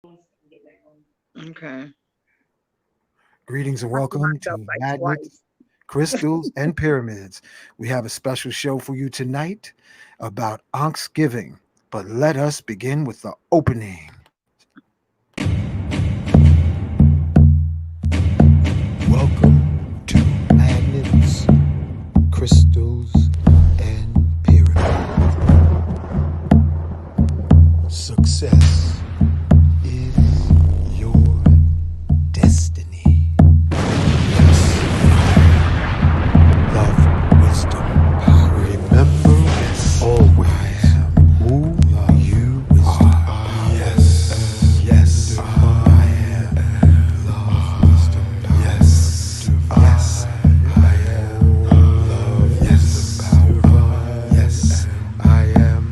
Okay. Greetings and I see welcome myself to like Magnets, twice. Crystals, and Pyramids. We have a special show for you tonight about Ankhsgiving, but let us begin with the opening. Welcome to Magnets, Crystals, and Pyramids. Success is your destiny. Love, wisdom, power. Remember always who you are. Yes, yes, I am. Love, wisdom, power. Yes, yes, I am. Love, yes, power. Yes, I am.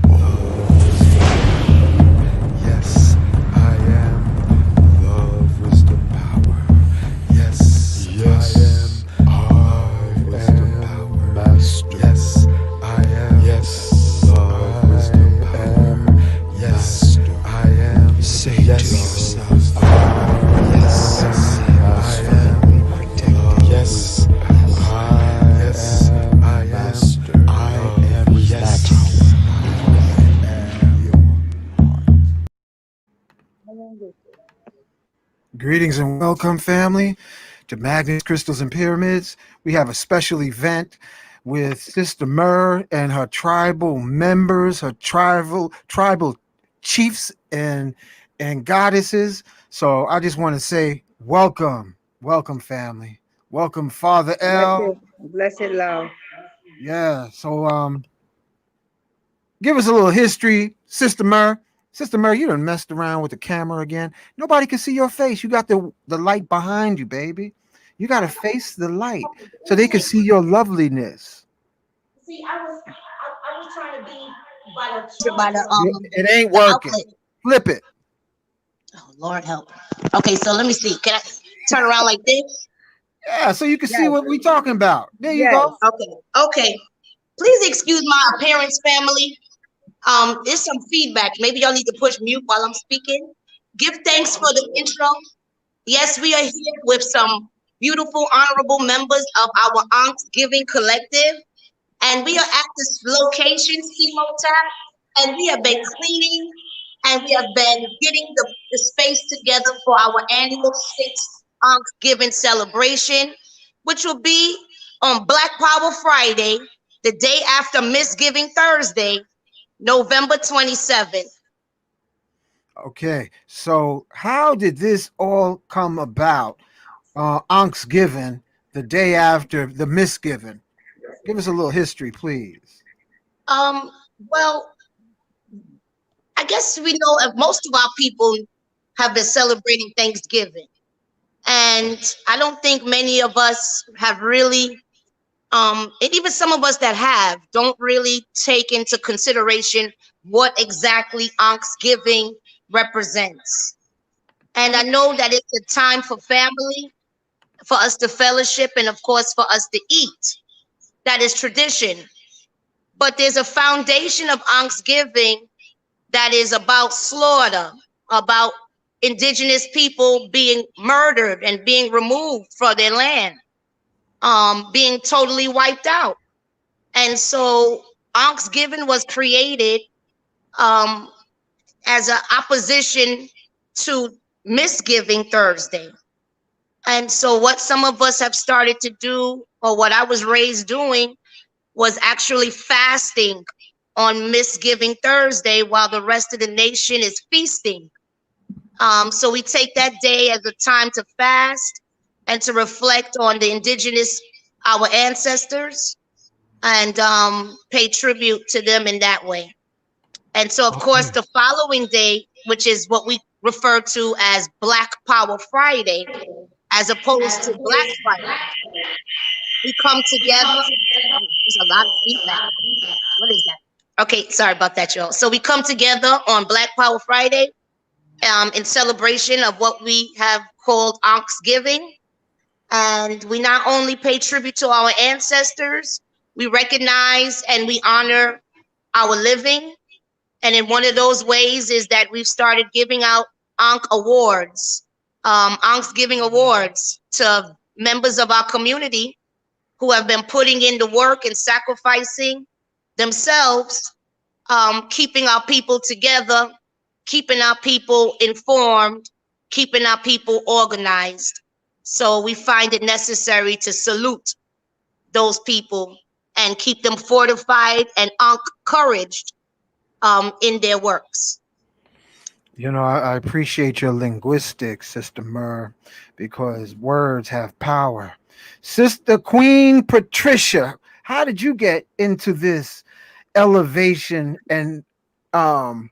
Love, wisdom. Yes, I am. Love, wisdom, power. Yes, yes, I am. Wisdom, power. Master. Yes, I am. Yes, love, wisdom, power. Yes, I am. Say to yourself, yes, I am. Protect. Yes, yes, I am. Master. I am. Yes, greetings and welcome, family, to Magnets, Crystals, and Pyramids. We have a special event with Sister Myrrh and her tribal members, her tribal chiefs and goddesses. So I just want to say welcome, welcome, family, welcome, Father L. Blessed love. Yeah. So give us a little history, Sister Myrrh. Sister Murray, you done messed around with the camera again. Nobody can see your face. You got the light behind you, baby. You got to face the light so they can see your loveliness. By the It ain't the working. outlet. Flip it. Oh Lord help. Okay, so let me see. Can I turn around like this? Yeah, so you can see Yes, what we talking about. There you yes. go. Okay. Okay. Please excuse my appearance, family. There's some feedback. Maybe y'all need to push mute while I'm speaking. Give thanks for the intro. Yes, we are here with some beautiful, honorable members of our Ankhsgiving Collective. And we are at this location, Chemo Tap, and we have been cleaning and we have been getting the space together for our annual sixth Ankhsgiving celebration, which will be on Black Power Friday, the day after Misgiving Thursday, November 27th. Okay, so how did this all come about? Ankhsgiving, the day after the misgiving. Give us a little history, please. Um, well, I guess we know most of our people have been celebrating Thanksgiving. And I don't think many of us have really, and even some of us that have, don't really take into consideration what exactly Thanksgiving represents. And I know that it's a time for family, for us to fellowship, and of course, for us to eat. That is tradition. But there's a foundation of Thanksgiving that is about slaughter, about indigenous people being murdered and being removed from their land, being totally wiped out. And so Thanksgiving was created um, as an opposition to Misgiving Thursday. And so what some of us have started to do, or what I was raised doing, was actually fasting on Misgiving Thursday while the rest of the nation is feasting. So we take that day as a time to fast and to reflect on the indigenous, our ancestors, and pay tribute to them in that way. And so, of course, Okay. the following day, which is what we refer to as Black Power Friday, as opposed to Black Friday, we come together. Oh, there's a lot of feedback. What is that? Okay, sorry about that, y'all. So we come together on Black Power Friday in celebration of what we have called Ankhsgiving. And we not only pay tribute to our ancestors, we recognize and we honor our living. And in one of those ways is that we've started giving out Ankh Awards, Ankhsgiving Awards to members of our community who have been putting in the work and sacrificing themselves, keeping our people together, keeping our people informed, keeping our people organized. So we find it necessary to salute those people and keep them fortified and encouraged in their works. You know, I appreciate your linguistics, Sister Myrrh, because words have power. Sister Queen Patricia, how did you get into this elevation and um,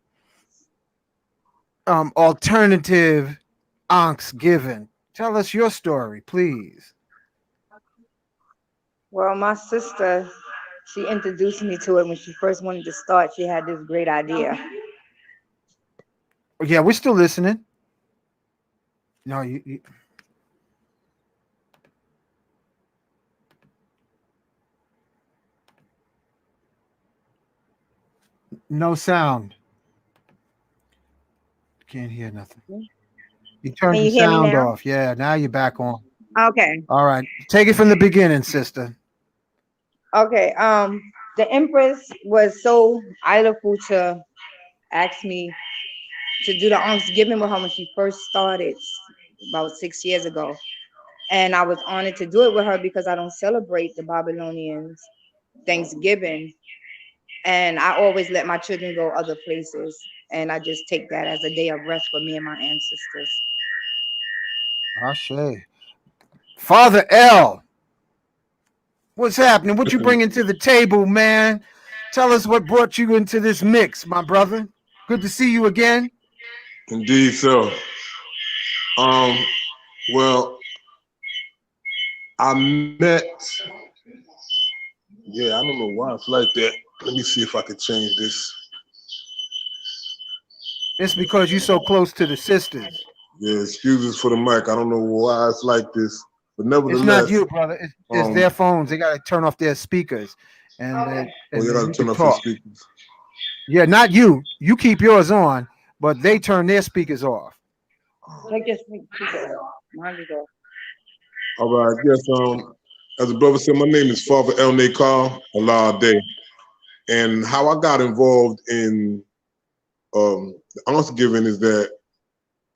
alternative Ankhsgiving? Tell us your story, please. Well, my sister, she introduced me to it when she first wanted to start. She had this great idea. Yeah, we're still listening. No, no sound. Can't hear nothing. You turned Can the you hear me sound now? off. Yeah, now you're back on. Okay. All right. Take it from the beginning, sister. Okay. The Empress was so idolful to ask me to do the Thanksgiving with her when she first started about 6 years ago. And I was honored to do it with her because I don't celebrate the Babylonians Thanksgiving. And I always let my children go other places. And I just take that as a day of rest for me and my ancestors. Ashe. Father L, what's happening? What you bringing to the table, man? Tell us what brought you into this mix, my brother. Good to see you again. Indeed, so. Well, I met. Yeah, I don't know why it's like that. Let me see if I can change this. It's because you're so close to the sisters. Yeah, excuses for the mic. I don't know why it's like this, but It's nevertheless, not you, brother. It's their um, phones. They gotta turn off their speakers, and then oh, you then gotta you turn can off your talk. speakers. Yeah, not you. You keep yours on, but they turn their speakers off. Take your speaker off. Mine is off. All right, yes. As the brother said, my name is Father El Nakar Allah Day, and how I got involved in the Thanksgiving is that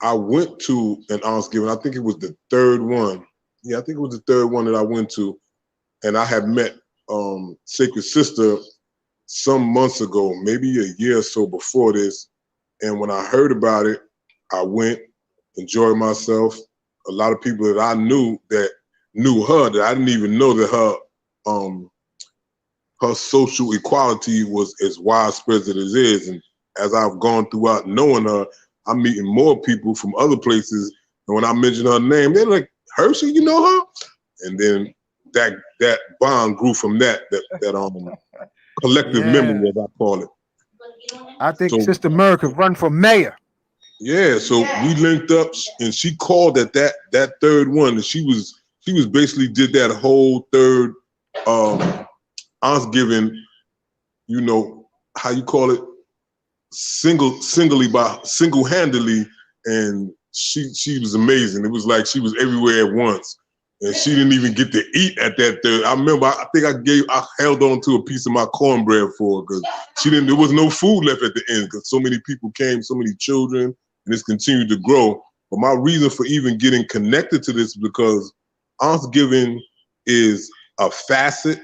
I went to an Thanksgiving. I think it was the third one. Yeah, I think it was the third one that I went to, and I had met Sacred Sister some months ago, maybe a year or so before this. And when I heard about it, I went, enjoyed myself. A lot of people that I knew that knew her, that I didn't even know that her social equality was as widespread as it is. And as I've gone throughout knowing her, I'm meeting more people from other places. And when I mention her name, they're like, Hershey, you know her? And then that bond grew from that collective memory, Yeah, as I call it. I think So Sister Murr could run for mayor. yeah, so we linked up, and she called at that third one, and she was basically did that whole third Thanksgiving, you know, how you call it, single-handedly, and she was amazing. It was like she was everywhere at once, and she didn't even get to eat at that third. I remember, I think I held on to a piece of my cornbread for her because there was no food left at the end because so many people came, so many children, and it's continued to grow. But my reason for even getting connected to this is because Thanksgiving is a facet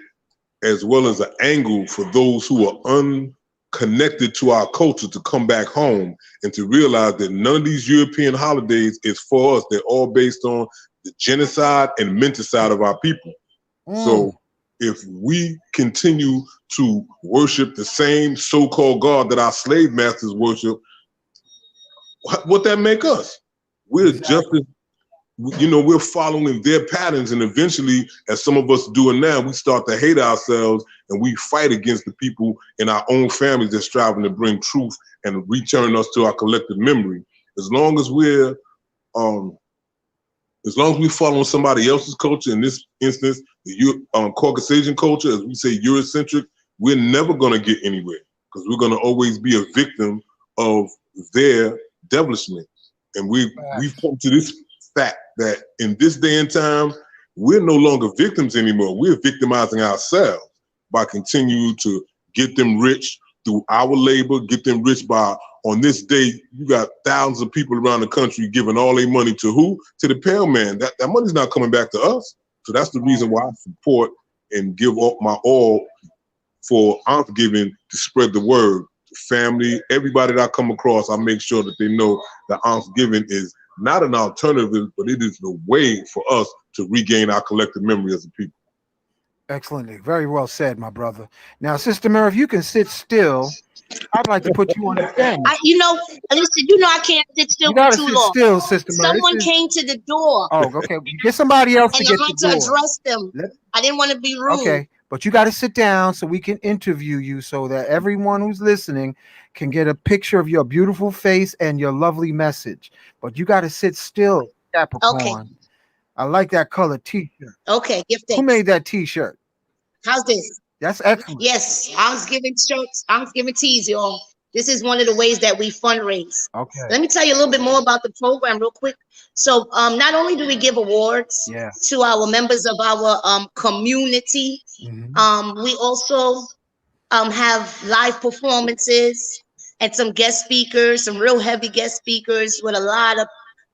as well as an angle for those who are unconnected to our culture to come back home and to realize that none of these European holidays is for us. They're all based on the genocide and menticide of our people. So if we continue to worship the same so-called God that our slave masters worship, what that make us? We're just as, we're following their patterns, and eventually, as some of us do it now, we start to hate ourselves and we fight against the people in our own families that's striving to bring truth and return us to our collective memory. As long as we're following somebody else's culture, in this instance, the Caucasian culture, as we say, Eurocentric, we're never going to get anywhere because we're going to always be a victim of their devilishment. And we've come to this fact that in this day and time, we're no longer victims anymore. We're victimizing ourselves by continuing to get them rich through our labor, get them rich by, on this day, you got thousands of people around the country giving all their money to who? To the pale man. That money's not coming back to us. So that's the reason why I support and give up my all for Ankhsgiving to spread the word. Family, everybody that I come across, I make sure that they know that Ankhsgiving is not an alternative, but it is the way for us to regain our collective memory as a people. Excellently. Very well said, my brother. Now, Sister Mary, if you can sit still, I'd like to put you on the stand. Listen, I can't sit still You for gotta too sit long. still, Sister Mary. Someone came to the door. Oh, okay. Get somebody else to and get I had the to door. address them. I didn't want to be rude. Okay, but you got to sit down so we can interview you so that everyone who's listening can get a picture of your beautiful face and your lovely message. But you got to sit still, Capricorn. Okay. I like that color t-shirt. Okay, give thanks. Who made that t-shirt? How's this? That's excellent. Yes, Ankhsgiving shirts, Ankhsgiving tees, y'all. This is one of the ways that we fundraise. Okay. Let me tell you a little bit more about the program real quick. So not only do we give awards to our members of our community, we also have live performances and some guest speakers, some real heavy guest speakers with a lot of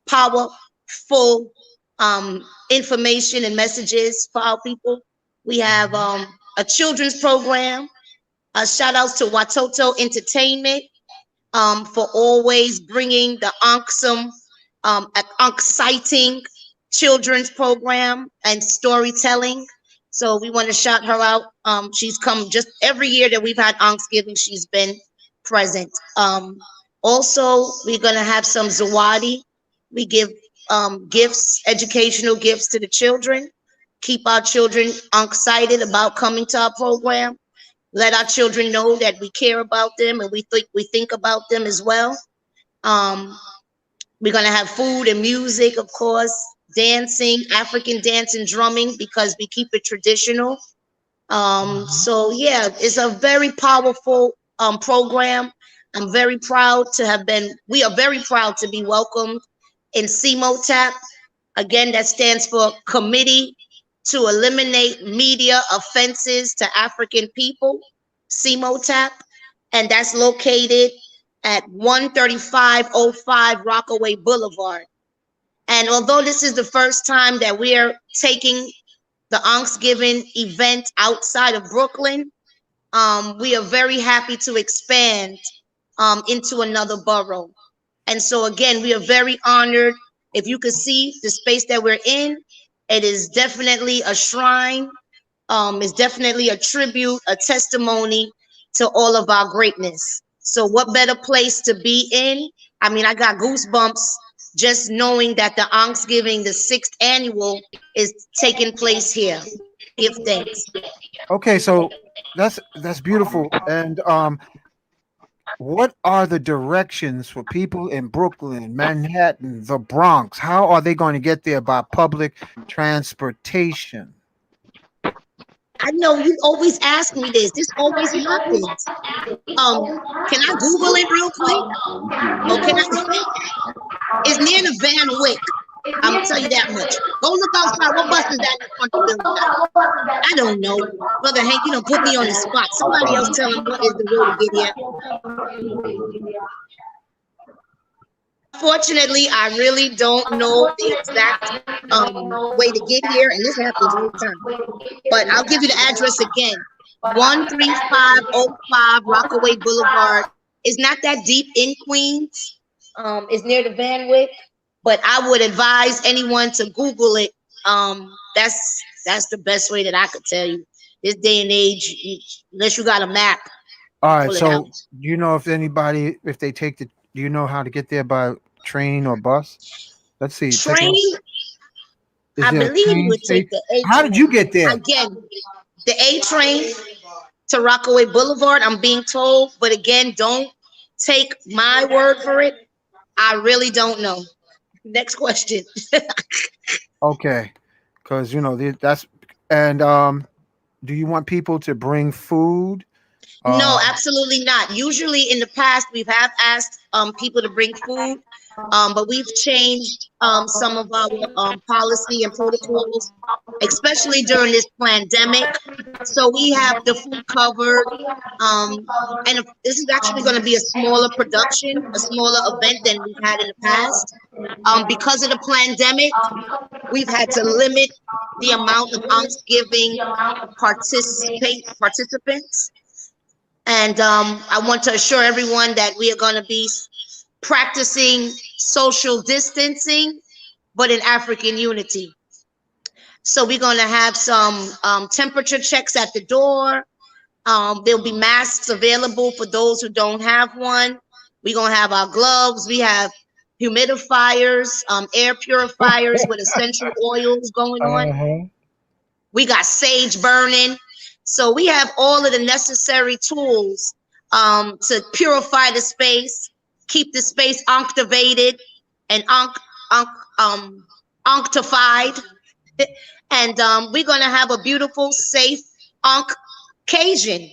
powerful information and messages for our people. We have a children's program. Shout outs to Watoto Entertainment for always bringing the exciting children's program and storytelling. So we want to shout her out. She's come just every year that we've had Ankhsgiving, she's been present. Also, we're going to have some Zawadi. We give gifts, educational gifts to the children. Keep our children excited about coming to our program. Let our children know that we care about them and we think about them as well. We're gonna have food and music, of course, dancing, African dance and drumming, because we keep it traditional. So yeah, it's a very powerful program. I'm very proud to have been. We are very proud to be welcomed in CMOTAP. Again, that stands for Committee to Eliminate Media Offenses to African People, CMOTAP, and that's located at 13505 Rockaway Boulevard. And although this is the first time that we're taking the Ankhsgiving event outside of Brooklyn, we are very happy to expand into another borough. And so again, we are very honored. If you could see the space that we're in, it is definitely a shrine. It's definitely a tribute, a testimony to all of our greatness. So what better place to be in? I mean, I got goosebumps just knowing that the Ankhsgiving, the 6th annual, is taking place here. Give thanks. Okay, so that's beautiful. And what are the directions for people in Brooklyn, Manhattan, the Bronx? How are they going to get there by public transportation? I know you always ask me this. This always happens. Can I Google it real quick? Or can I? It's near the Van Wyck. I'm gonna tell you that much. Go look outside. What bus is that in front of the building? I don't know. Brother Hank, you don't put me on the spot. Somebody else tell him what is the road to get here. Unfortunately, I really don't know the exact way to get here, and this happens all the time. But I'll give you the address again. 13505 Rockaway Boulevard. It's not that deep in Queens. It's near the Van Wyck, but I would advise anyone to Google it. That's the best way that I could tell you. This day and age, unless you got a map. All right, so do you know if anybody, if they take the, do you know how to get there by train or bus? Let's see. Train? I believe you would take the A train. How did you get there? Again, the A train to Rockaway Boulevard, I'm being told. But again, don't take my word for it. I really don't know. Next question. Okay, because you know that's, and do you want people to bring food? No, absolutely not. Usually in the past, we have asked people to bring food. But we've changed some of our policy and protocols, especially during this pandemic. So we have the food covered. And this is actually going to be a smaller production, a smaller event than we've had in the past. Because of the pandemic, we've had to limit the amount of Thanksgiving participants. And I want to assure everyone that we are going to be practicing social distancing, but in African unity. So we're going to have some temperature checks at the door. There'll be masks available for those who don't have one. We're going to have our gloves. We have humidifiers, air purifiers with essential oils going on. Uh-huh. We got sage burning. So we have all of the necessary tools to purify the space, keep the space onctivated and onctified. And we're going to have a beautiful, safe occasion.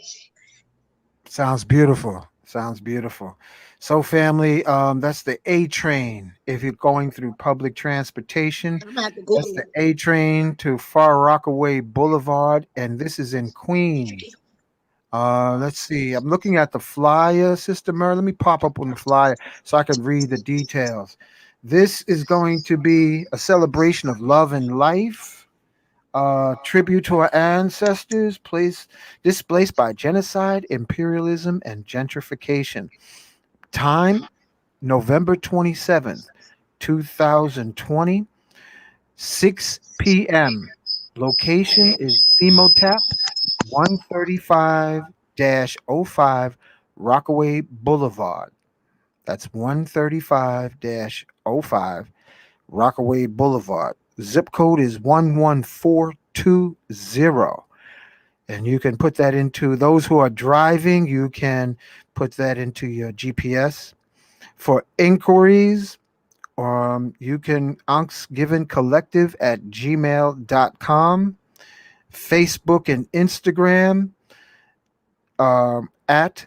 Sounds beautiful. Sounds beautiful. So, family, that's the A train. If you're going through public transportation, I'm gonna have to that's the Google A train to Far Rockaway Boulevard, and this is in it. Queens. Let's see. I'm looking at the flyer, Sister Mer. Let me pop up on the flyer so I can read the details. This is going to be a celebration of love and life, tribute to our ancestors, displaced by genocide, imperialism, and gentrification. Time, November 27th, 2020, 6 p.m. Location is Semotep 135-05 Rockaway Boulevard. That's 135-05 Rockaway Boulevard. Zip code is 11420. And you can put that into those who are driving, you can put that into your GPS. For inquiries, you can Ankhsgiving Collective at gmail.com, Facebook and Instagram at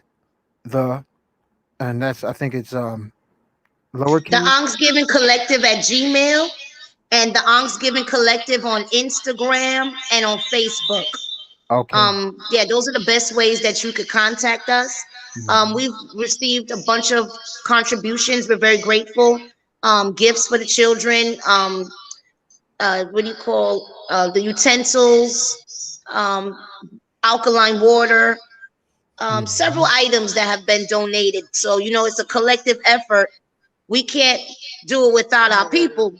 the, and that's, I think it's The lowercase. Ankhsgiving Collective at Gmail and the Ankhsgiving Collective on Instagram and on Facebook. Okay. Yeah, those are the best ways that you could contact us. We've received a bunch of contributions. We're very grateful. Gifts for the children. What do you call the utensils? Alkaline water. Several items that have been donated. So it's a collective effort. We can't do it without our people.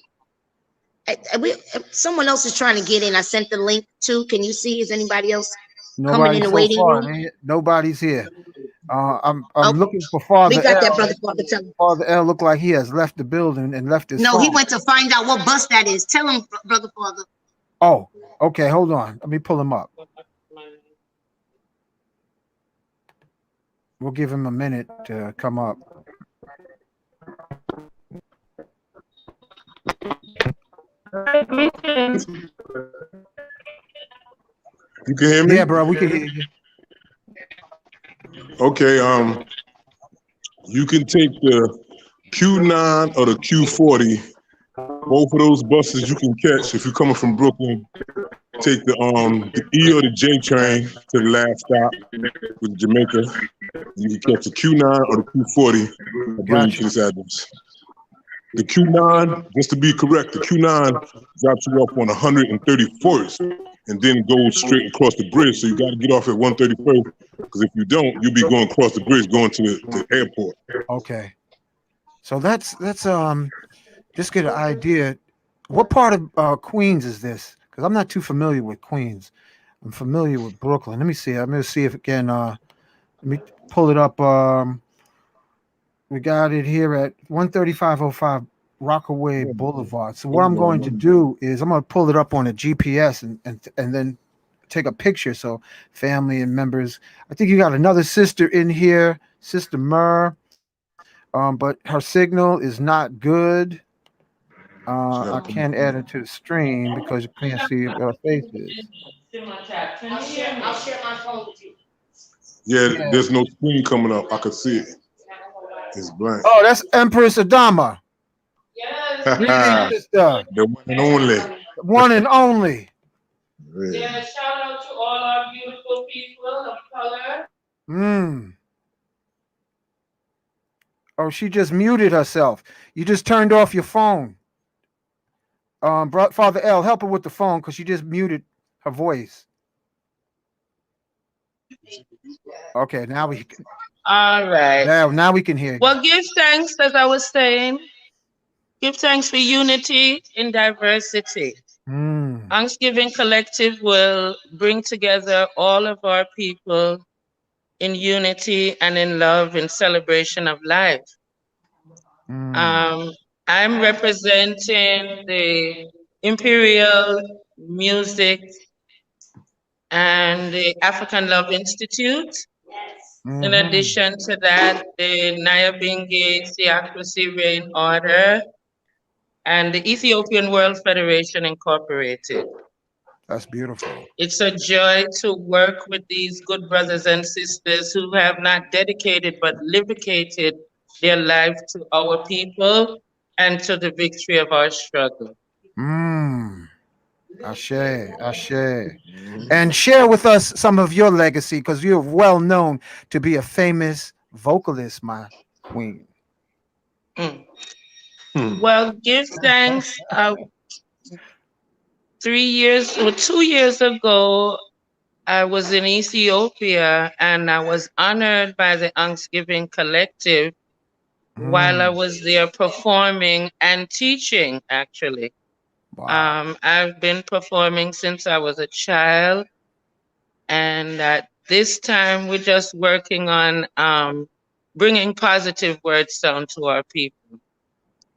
Someone else is trying to get in. I sent the link to. Can you see? Is anybody else coming Nobody in the so waiting far. room? Nobody's here. I'm Oh, looking for we Father got that, L. brother Father. Tell him. Father L looked like he has left the building and left his No, he phone. went to find out what bus that is. Tell him, brother Father. Oh, okay. Hold on. Let me pull him up. We'll give him a minute to come up. You can hear me? Yeah, bro. We can hear you. Okay, you can take the Q9 or the Q40. Both of those buses you can catch if you're coming from Brooklyn. Take the E or the J train to the last stop with Jamaica. You can catch the Q9 or the Q40. I'll bring you to this address. The Q9, just to be correct, the Q9 drops you off on 131st and then goes straight across the bridge. So you got to get off at 131st because if you don't, you'll be going across the bridge going to the airport. Okay. So that's just get an idea. What part of Queens is this? Because I'm not too familiar with Queens. I'm familiar with Brooklyn. Let me see. I'm going to see if it can. Let me pull it up. We got it here at 13505 Rockaway Boulevard. So what I'm going to do is I'm going to pull it up on a GPS and then take a picture. So family and members. I think you got another sister in here, Sister Mer. But her signal is not good. I can't add it to the stream because you can't see her faces. I'll share my phone with you. Yeah, there's no screen coming up. I can see it. It's blank. Oh, that's Empress Adama. Greetings, sister. The one and only. One and only. Yeah. Shout out to all our beautiful people of color. Mm. Oh, she just muted herself. You just turned off your phone. Father L, help her with the phone because she just muted her voice. Okay, now we can. All right. Now we can hear you. Well, give thanks, as I was saying. Give thanks for unity in diversity. Ankhsgiving Collective will bring together all of our people in unity and in love in celebration of life. I'm representing the Imperial Music and the African Love Institute. In addition to that, the Nyabingi Theocracy Reign Order and the Ethiopian World Federation Incorporated. That's beautiful. It's a joy to work with these good brothers and sisters who have not dedicated but livicated their life to our people and to the victory of our struggle. Ashe, Ashe. And share with us some of your legacy because you're well known to be a famous vocalist, my queen. Well, give thanks. 2 years ago, I was in Ethiopia and I was honored by the Ankhsgiving Collective while I was there performing and teaching, actually. Wow. I've been performing since I was a child. And at this time, we're just working on bringing positive words down to our people.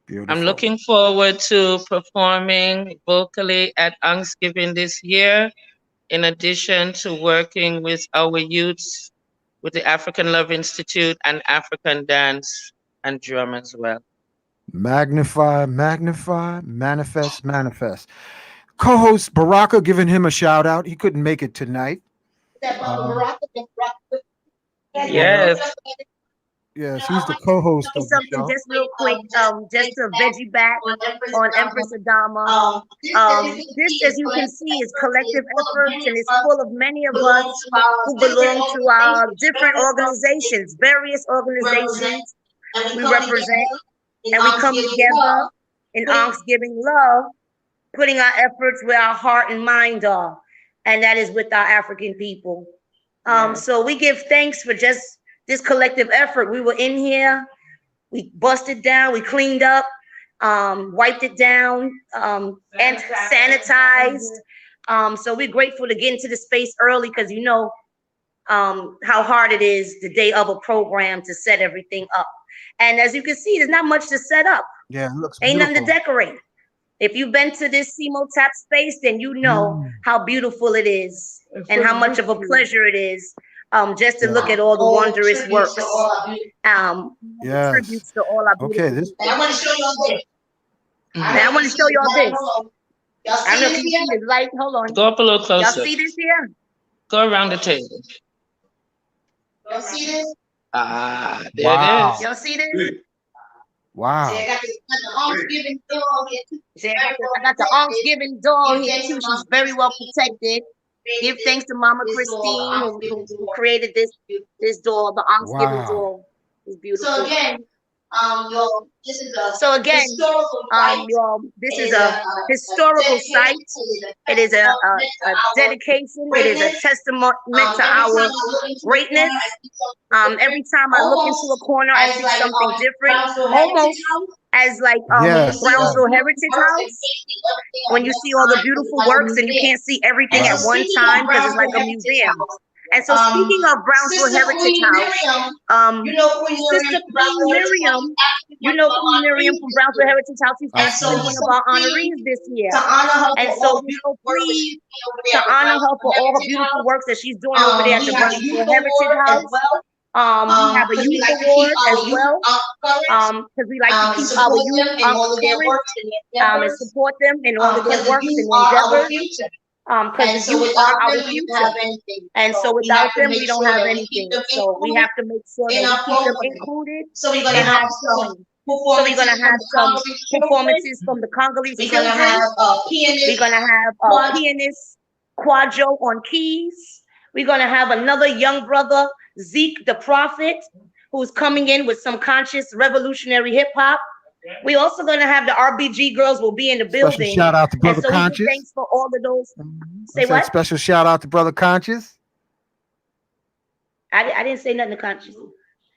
Beautiful. I'm looking forward to performing vocally at Ankhsgiving this year, in addition to working with our youths with the African Love Institute and African Dance and Drum as well. Magnify, magnify, manifest, manifest. Co-host Baraka giving him a shout out. He couldn't make it tonight. Yes. Yes, he's the co-host of the Something show. just real quick, just to veggie back on Empress Adama. This, as you can see, is collective efforts, and it's full of many of us who belong to different organizations, various organizations we represent, and we come together in Ankhsgiving love, putting our efforts where our heart and mind are, and that is with our African people. So we give thanks for just this collective effort. We were in here, we busted down, we cleaned up, wiped it down, and sanitized. So we're grateful to get into the space early because you know how hard it is the day of a program to set everything up. And as you can see, there's not much to set up. Yeah, it looks Ain't beautiful. nothing to decorate. If you've been to this SEMO Tap space, then you know how beautiful it is and how much of a pleasure it is just to look at all the wondrous works. Yes. Tributes to all our beautiful. Okay, this. And I want to show y'all this. Now I want to show y'all this. I don't know if you see this light. Hold on. Go up a little Y'all closer. see this here? Go around the table. Y'all see this? Ah, there Wow. it is. Y'all see this? Wow. See, I got the Ankhsgiving doll here too. See, I got the Ankhsgiving doll here too. She's very well protected. Give thanks to Mama Christine who created this doll, the Ankhsgiving doll. It's beautiful. So again, y'all, this is a So again, historical site. y'all, this is a historical site. It is a dedication. It is a testament to our greatness. Every time I look into a corner, I see something different, almost as like Yes, Brownsville Heritage House. When you see all the beautiful works and you can't see everything at one time because it's like a museum. And so speaking of Brownsville Heritage House, Sister Queen Miriam, you know Queen Miriam from Brownsville Heritage House, she's actually one of our honorees this year. And so we're so pleased to honor her for all her beautiful works that she's doing over there at the Brownsville Heritage House. We have a youth award as well, because we like to keep our youth current and support them in all of their works and endeavors. Because the youth are our future. And so without them, we don't have anything. So we have to make sure that we keep them included So we're gonna and have have some some So we're gonna have some performances from the Congolese We're gonna children. have We're pianist. gonna have a pianist Quadro on keys. We're gonna have another young brother, Zeke the Prophet, who's coming in with some conscious revolutionary hip hop. We also gonna have the RBG girls will be in the Special building. shout out to And Brother so we give Conscious. thanks for all of those. I Say said what? special shout out to Brother Conscious. I didn't say nothing to Conscious.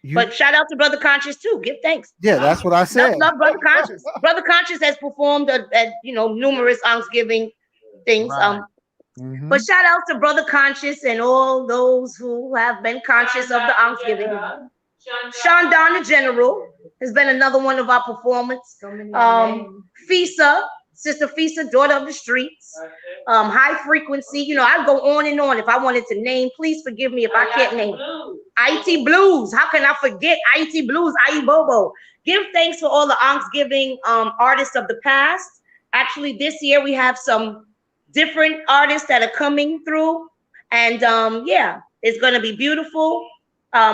You, But shout out to Brother Conscious too. Give thanks. yeah, that's what I Love, said. love Brother Conscious. Brother Conscious has performed at numerous Thanksgiving things. Right. But shout out to Brother Conscious and all those who have been conscious of the Thanksgiving. Sean Don the General has been another one of our performers. Fisa, Sister Fisa, daughter of the streets. High frequency. I go on and on. If I wanted to name, please forgive me if I can't name. IT Blues. How can I forget IT Blues? IE Bobo. Give thanks for all the Thanksgiving artists of the past. Actually, this year we have some different artists that are coming through, and yeah, it's going to be beautiful.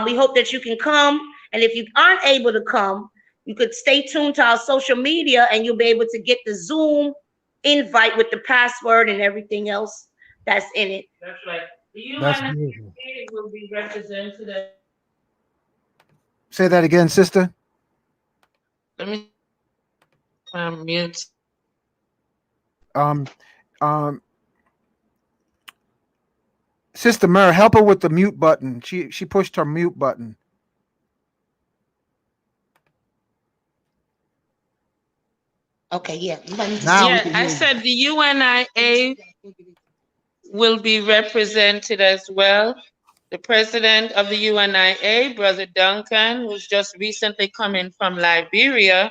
We hope that you can come, and if you aren't able to come, you could stay tuned to our social media and you'll be able to get the Zoom invite with the password and everything else that's in it. That's right. The That's UNIA beautiful. will be represented. Say that again, sister. Let me mute. Um, um, Sister Mur, help her with the mute button. She pushed her mute button. Okay, yeah. Now we Yeah, can I hear you. said the UNIA will be represented as well. The president of the UNIA, Brother Duncan, who's just recently come in from Liberia,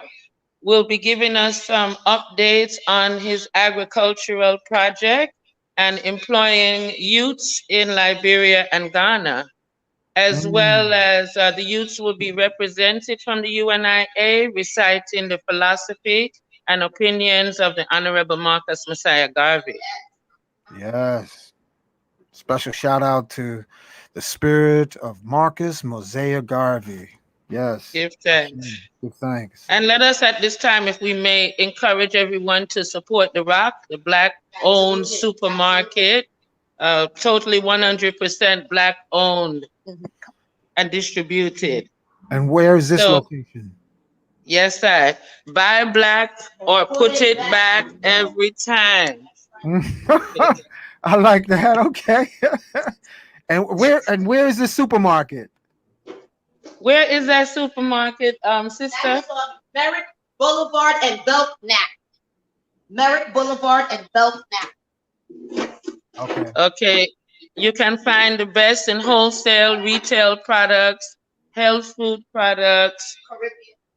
will be giving us some updates on his agricultural project and employing youths in Liberia and Ghana, as well as the youths will be represented from the UNIA, reciting the philosophy and opinions of the Honorable Marcus Messiah Garvey. Yes. Special shout out to the spirit of Marcus Mosiah Garvey. Yes. Give thanks. Give thanks. And let us at this time, if we may, encourage everyone to support The Rock, the Black-owned supermarket, totally 100% Black-owned and distributed. And where is this So, location? yes, sir. Buy Black or put it back every time. I like that. Okay. and where is this supermarket? Where is that supermarket, sister? Merrick Boulevard and Belknap. Merrick Boulevard and Belknap. Okay. Okay. You can find the best in wholesale, retail products, health food products,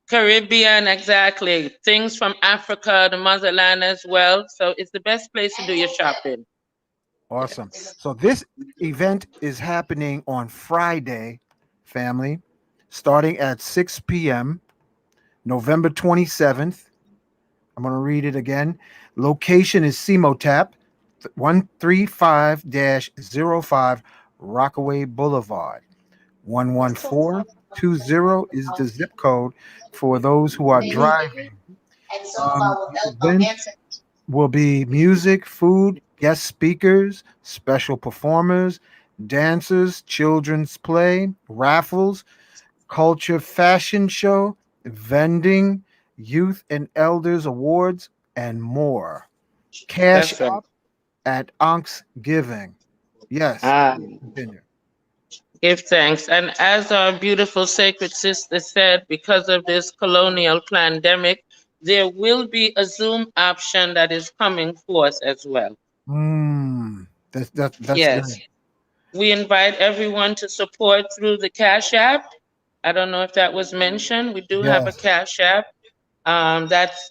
Caribbean, exactly. Things from Africa, the motherland as well. So it's the best place to do your shopping. Awesome. So this event is happening on Friday, family, starting at 6 p.m., November 27th. I'm going to read it again. Location is Simotap, 135-05 Rockaway Boulevard. 11420 is the zip code for those who are driving. Event will be music, food, guest speakers, special performers, dancers, children's play, raffles, culture fashion show, vending, youth and elders awards, and more. Cash That's right. up at Ankhsgiving. Yes. Continue. Give thanks. And as our beautiful sacred sister said, because of this colonial pandemic, there will be a Zoom option that is coming forth as well. That's Yes. good. We invite everyone to support through the Cash App. I don't know if that was mentioned. We do have a Yes. Cash App. That's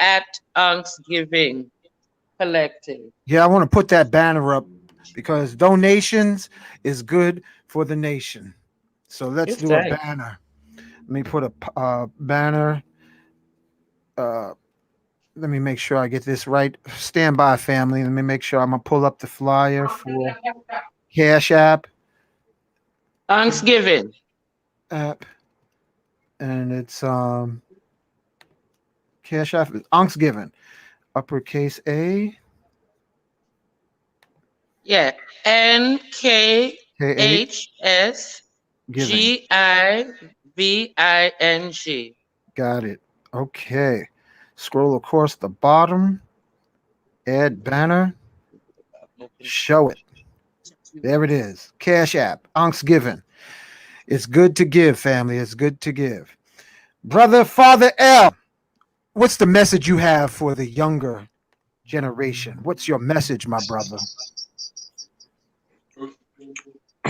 at Ankhsgiving Collective. Yeah, I want to put that banner up because donations is good for the nation. So let's do a banner. Let me put a banner. Let me make sure I get this right. Stand by, family. Let me make sure I'm gonna pull up the flyer for Cash App. Ankhsgiving. App, and it's Cash App is Ankhsgiving. Uppercase A, Yeah. K A, giving. NKHSGIVING. Got it. Okay. Scroll across the bottom. Add banner. Show it. There it is. Cash App. Ankhsgiving. It's good to give, family. It's good to give. Brother Father L, what's the message you have for the younger generation? What's your message, my brother?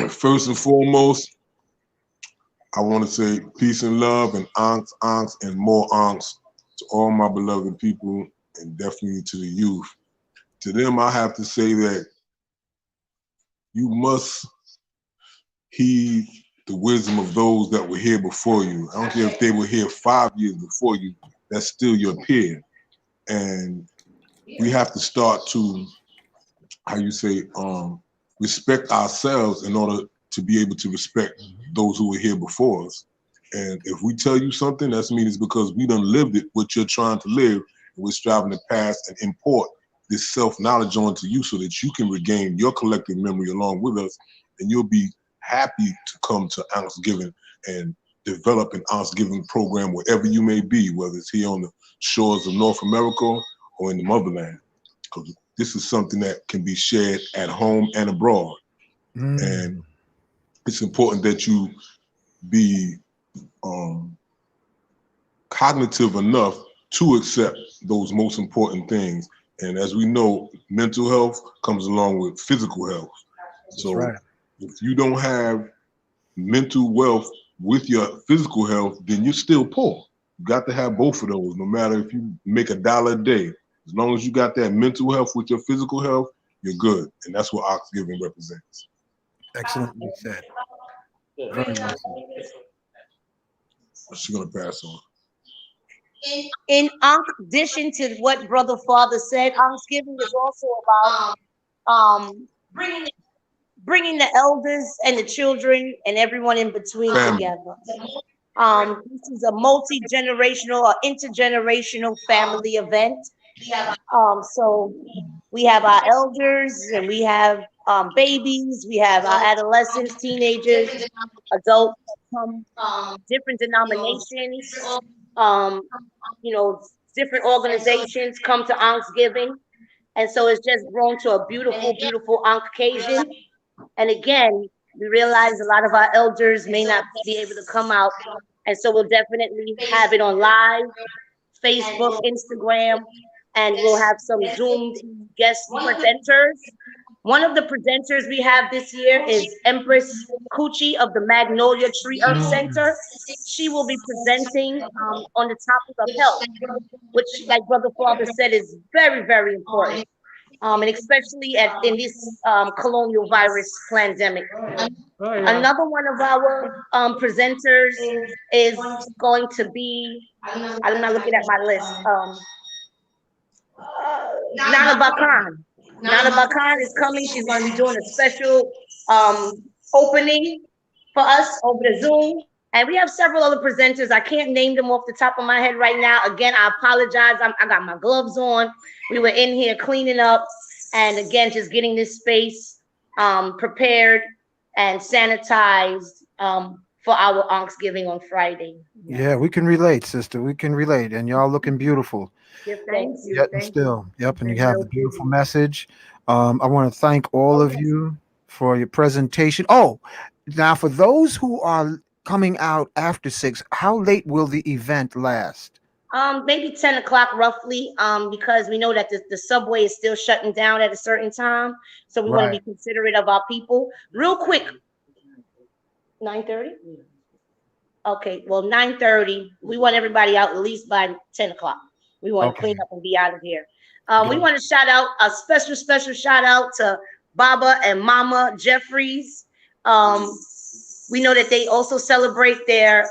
First and foremost, I want to say peace and love and ankhs, and more ankhs to all my beloved people and definitely to the youth. To them, I have to say that you must heed the wisdom of those that were here before you. I don't care if they were here 5 years before you, that's still your peer. And we have to start to, how you say, respect ourselves in order to be able to respect those who were here before us. And if we tell you something, that means it's because we done lived it, what you're trying to live, and we're striving to pass and import this self-knowledge onto you so that you can regain your collective memory along with us, and you'll be happy to come to Ankhsgiving and develop an Ankhsgiving program wherever you may be, whether it's here on the shores of North America or in the motherland. Because this is something that can be shared at home and abroad. And it's important that you be cognitive enough to accept those most important things. And as we know, mental health comes along with physical health. So right. If you don't have mental wealth with your physical health, then you're still poor. You got to have both of those, no matter if you make $1 a day. As long as you got that mental health with your physical health, you're good. And that's what Ankhsgiving represents. Excellently said. Very well said. She's going to pass on. In addition to what Brother Father said, Ankhsgiving is also about bringing the elders and the children and everyone in between together. This is a multi-generational or intergenerational family event. So we have our elders and we have babies, we have our adolescents, teenagers, adults from different denominations, different organizations come to Ankhsgiving. And so it's just grown to a beautiful, beautiful occasion. And again, we realize a lot of our elders may not be able to come out. And so we'll definitely have it on live, Facebook, Instagram, and we'll have some Zoom guest presenters. One of the presenters we have this year is Empress Coochie of the Magnolia Tree Earth Center. She will be presenting on the topic of health, which, like Brother Father said, is very, very important. And especially in this colonial virus pandemic. Another one of our presenters is going to be, I'm not looking at my list, Nana Bakan. Nana Bakan is coming. She's going to be doing a special opening for us over the Zoom. And we have several other presenters. I can't name them off the top of my head right now. Again, I apologize. I got my gloves on. We were in here cleaning up. And again, just getting this space prepared and sanitized for our Ankhsgiving on Friday. Yeah, we can relate, sister. We can relate. And y'all looking beautiful. Thank you. Yet and still. Yep. And you have the beautiful message. I want to thank all of you for your presentation. Oh, now for those who are coming out after 6, how late will the event last? Maybe 10 o'clock roughly, because we know that the subway is still shutting down at a certain time. So we want to be considerate of our people. Real quick, 9:30? Okay, well, 9:30. We want everybody out at least by 10 o'clock. We want to clean up and be out of here. We want to shout out a special shout out to Baba and Mama Jeffries. We know that they also celebrate their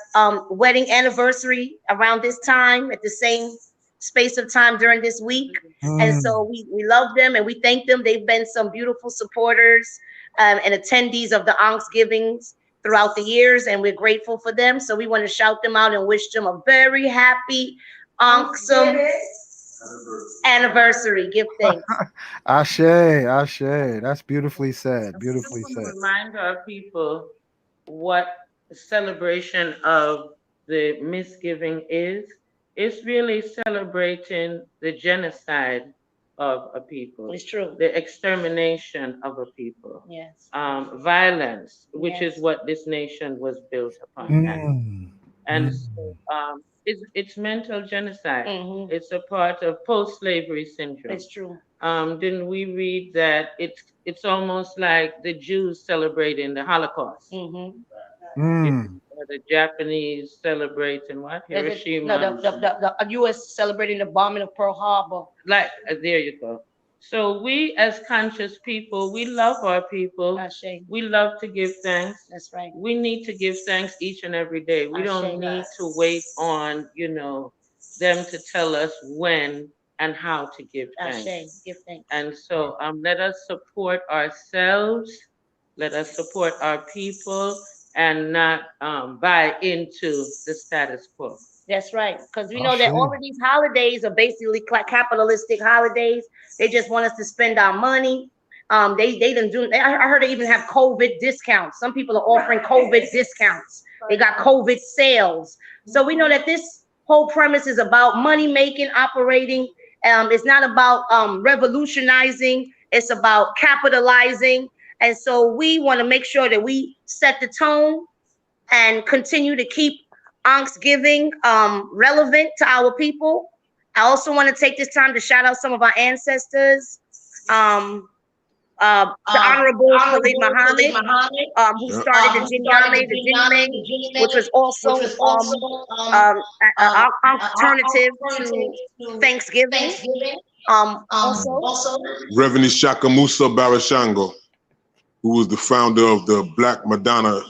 wedding anniversary around this time at the same space of time during this week. And so we love them and we thank them. They've been some beautiful supporters and attendees of the Ankhsgivings throughout the years, and we're grateful for them. So we want to shout them out and wish them a very happy Ankhsgiving anniversary. Give thanks. Ashe, Ashe. That's beautifully said. I just Beautifully want to said. remind our people what the celebration of the misgiving is. It's really celebrating the genocide of a people. It's true. The extermination of a people. Yes. Violence, which Yes. is what this nation was built upon. Mm, And mm. so it's mental genocide. Mhm. It's a part of post-slavery syndrome. It's true. Didn't we read that it's almost like the Jews celebrating the Holocaust? Mm-hmm. Mm. The Japanese celebrating what? Hiroshima. No, the U.S. celebrating the bombing of Pearl Harbor. Like there you go. So we as conscious people, we love our people. Ashe. We love to give thanks. That's right. We need to give thanks each and every day. We don't need to wait on, them to tell us when and how to give thanks. Ashe. Give thanks. And so let us support ourselves, let us support our people, and not buy into the status quo. That's right. Because we know Ashe. that all of these holidays are basically capitalistic holidays. They just want us to spend our money. They didn't do. I heard they even have COVID discounts. Some people are offering COVID discounts. They got COVID sales. So we know that this whole premise is about money making, operating. It's not about revolutionizing. It's about capitalizing. And so we want to make sure that we set the tone and continue to keep Ankhsgiving relevant to our people. I also want to take this time to shout out some of our ancestors. The Honorable Khalid Muhammad, who started the Jinyame, which was also an alternative to Thanksgiving. Also, Reverend Shaka Musa Barashango, who was the founder of the Black Madonna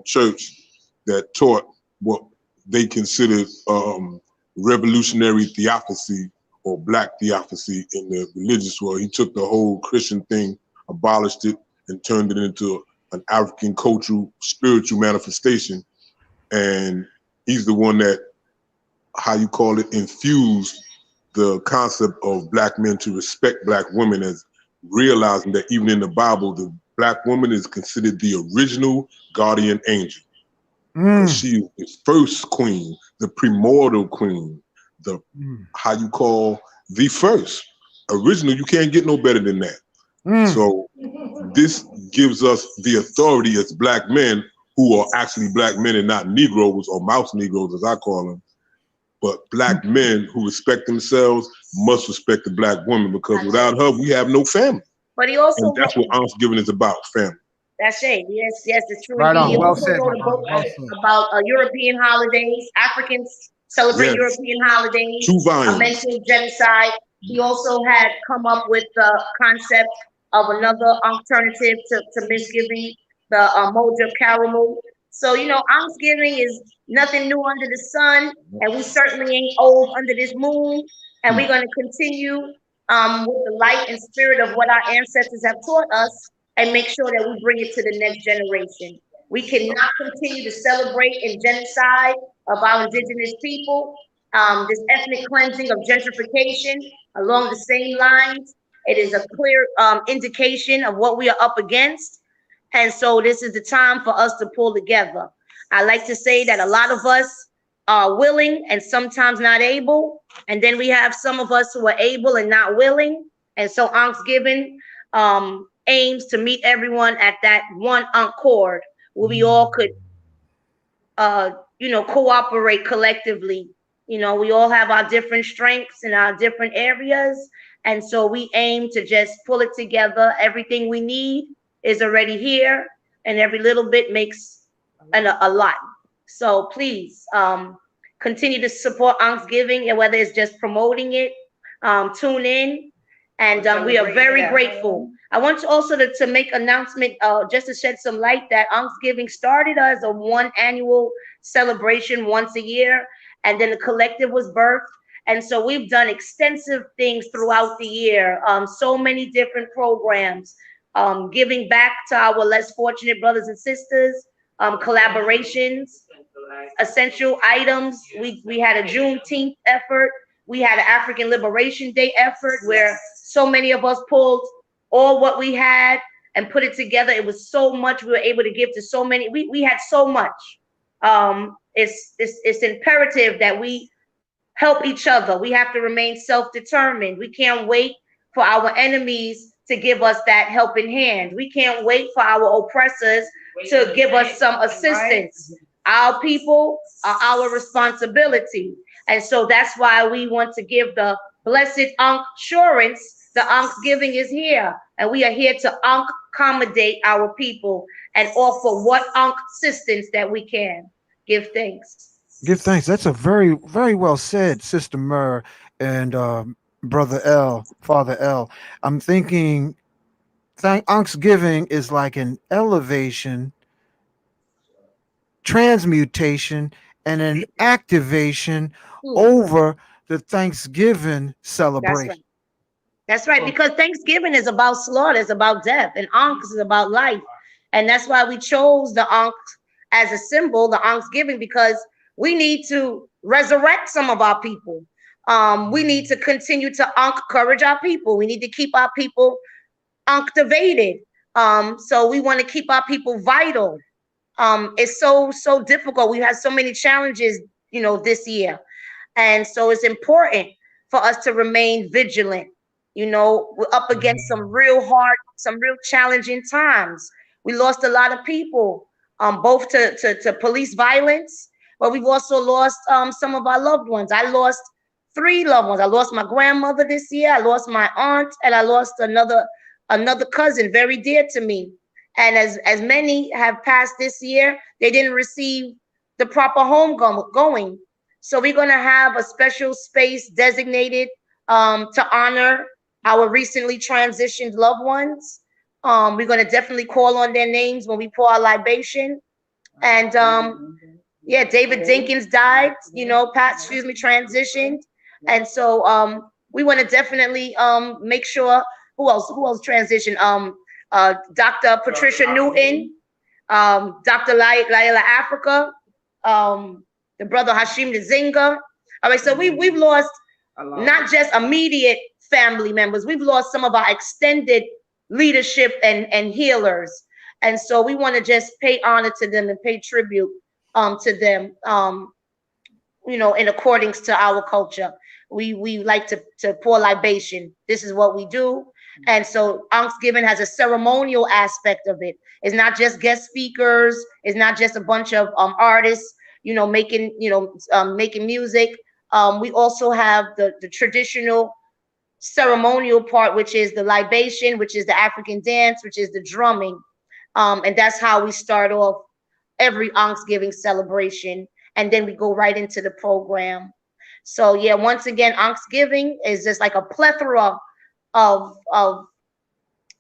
church that taught what they considered revolutionary theocracy or black theocracy in the religious world. He took the whole Christian thing, abolished it, and turned it into an African cultural, spiritual manifestation. And he's the one that, how you call it, infused the concept of black men to respect black women, as realizing that even in the Bible, the black woman is considered the original guardian angel. She is the first queen, the primordial queen, the how you call the first. Original, you can't get no better than that. So this gives us the authority as black men, who are actually black men and not Negroes or mouse Negroes, as I call them. But black men who respect themselves must respect the black woman, because without her, we have no family. But he also, and that's what Ankhsgiving is about, family. That's it. Yes, it's true. Right on. He Well also said, wrote a book about European holidays. Africans celebrate European holidays. 2 volumes. A mental genocide. He also had come up with the concept of another alternative to misgiving, the Moja Caramel. So, Ankhsgiving is nothing new under the sun, and we certainly ain't old under this moon. And we're going to continue with the light and spirit of what our ancestors have taught us, and make sure that we bring it to the next generation. We cannot continue to celebrate and genocide of our indigenous people, this ethnic cleansing of gentrification along the same lines. It is a clear indication of what we are up against. And so this is the time for us to pull together. I like to say that a lot of us are willing and sometimes not able. And then we have some of us who are able and not willing. And so Ankhsgiving aims to meet everyone at that one accord where we all could, cooperate collectively. We all have our different strengths in our different areas. And so we aim to just pull it together. Everything we need is already here, and every little bit makes a lot. So please continue to support Ankhsgiving, and whether it's just promoting it, tune in. And we are very grateful. I want to also to make announcement, just to shed some light, that Ankhsgiving started as a one annual celebration once a year, and then the collective was birthed. And so we've done extensive things throughout the year, so many different programs, giving back to our less fortunate brothers and sisters, collaborations, essential items. We had a Juneteenth effort. We had an African Liberation Day effort where so many of us pulled all what we had and put it together. It was so much we were able to give to so many. We had so much. It's imperative that we help each other. We have to remain self-determined. We can't wait for our enemies to give us that helping hand. We can't wait for our oppressors to give us some assistance. Our people are our responsibility. And so that's why we want to give the blessed assurance. The Ankhsgiving is here, and we are here to accommodate our people and offer what assistance that we can. Give thanks. Give thanks. That's a very, very well said, Sister Myrrh and Brother L, Father L. I'm thinking Thanksgiving is like an elevation, transmutation, and an activation over the Thanksgiving celebration. That's right. That's right, because Thanksgiving is about slaughter, it's about death, and Ankh is about life. And that's why we chose the Ankh as a symbol, the Ankhsgiving, because we need to resurrect some of our people. We need to continue to encourage our people. We need to keep our people activated. So we want to keep our people vital. It's so difficult. We have so many challenges, this year. And so it's important for us to remain vigilant. We're up against some real challenging times. We lost a lot of people, both to police violence, but we've also lost some of our loved ones. I lost 3 loved ones. I lost my grandmother this year. I lost my aunt, and I lost another cousin very dear to me. And as many have passed this year, they didn't receive the proper going. So we're going to have a special space designated to honor our recently transitioned loved ones. We're going to definitely call on their names when we pour our libation. And David Dinkins died, transitioned. And so we want to definitely make sure who else transitioned? Dr. Patricia Newton, Dr. Laila Africa, the brother Hashim Nzinga. All right, so we've lost not just immediate family members, we've lost some of our extended leadership and healers. And so we want to just pay honor to them and pay tribute to them, in accordance to our culture. We like to pour libation. This is what we do. And so Ankhsgiving has a ceremonial aspect of it. It's not just guest speakers. It's not just a bunch of artists, making music. We also have the traditional ceremonial part, which is the libation, which is the African dance, which is the drumming. And that's how we start off every Ankhsgiving celebration. And then we go right into the program. So once again, Ankhsgiving is just like a plethora of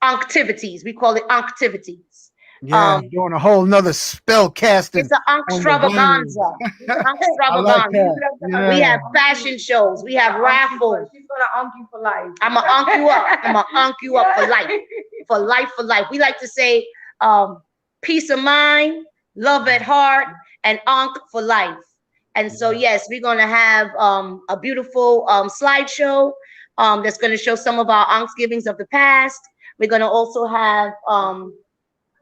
activities. We call it activities. Doing a whole nother spell casting. It's an Ankhstravaganza. Like We have fashion shows. We have raffles. She's gonna Ankh you for life. I'm gonna Ankh you up. I'm gonna Ankh you up for life. For life, for life. We like to say peace of mind, love at heart, and Ankh for life. And so yes, we're gonna have a beautiful slideshow that's gonna show some of our Ankhsgivings of the past. We're gonna also have